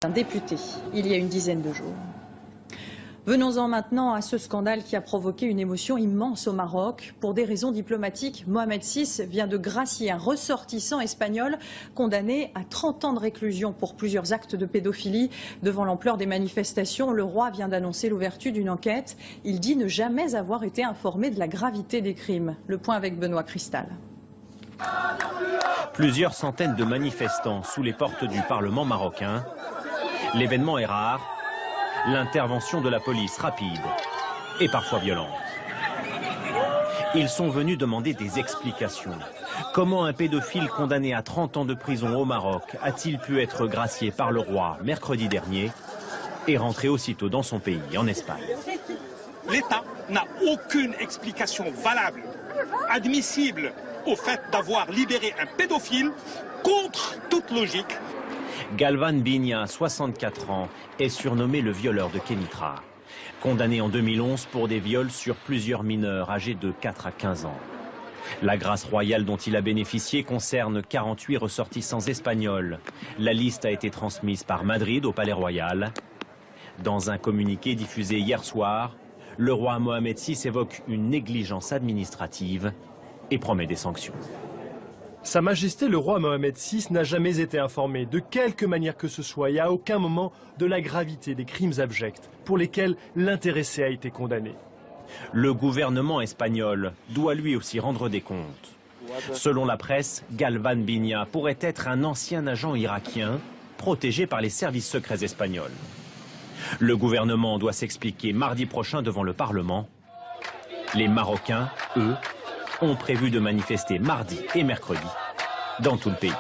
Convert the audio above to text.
Un député, il y a une dizaine de jours. Venons-en maintenant à ce scandale qui a provoqué une émotion immense au Maroc. Pour des raisons diplomatiques, Mohamed VI vient de gracier un ressortissant espagnol condamné à 30 ans de réclusion pour plusieurs actes de pédophilie. Devant l'ampleur des manifestations, le roi vient d'annoncer l'ouverture d'une enquête. Il dit ne jamais avoir été informé de la gravité des crimes. Le point avec Benoît Cristal. Plusieurs centaines de manifestants sous les portes du Parlement marocain. L'événement est rare, l'intervention de la police rapide et parfois violente. Ils sont venus demander des explications. Comment un pédophile condamné à 30 ans de prison au Maroc a-t-il pu être gracié par le roi mercredi dernier et rentrer aussitôt dans son pays, en Espagne? L'État n'a aucune explication valable, admissible au fait d'avoir libéré un pédophile contre toute logique. Galvan Binia, 64 ans, est surnommé le violeur de Kénitra. Condamné en 2011 pour des viols sur plusieurs mineurs âgés de 4 à 15 ans. La grâce royale dont il a bénéficié concerne 48 ressortissants espagnols. La liste a été transmise par Madrid au Palais Royal. Dans un communiqué diffusé hier soir, le roi Mohamed VI évoque une négligence administrative et promet des sanctions. Sa Majesté le roi Mohamed VI n'a jamais été informé de quelque manière que ce soit et à aucun moment de la gravité des crimes abjects pour lesquels l'intéressé a été condamné. Le gouvernement espagnol doit lui aussi rendre des comptes. Selon la presse, Galvan Binia pourrait être un ancien agent irakien protégé par les services secrets espagnols. Le gouvernement doit s'expliquer mardi prochain devant le Parlement. Les Marocains, eux, ont prévu de manifester mardi et mercredi dans tout le pays.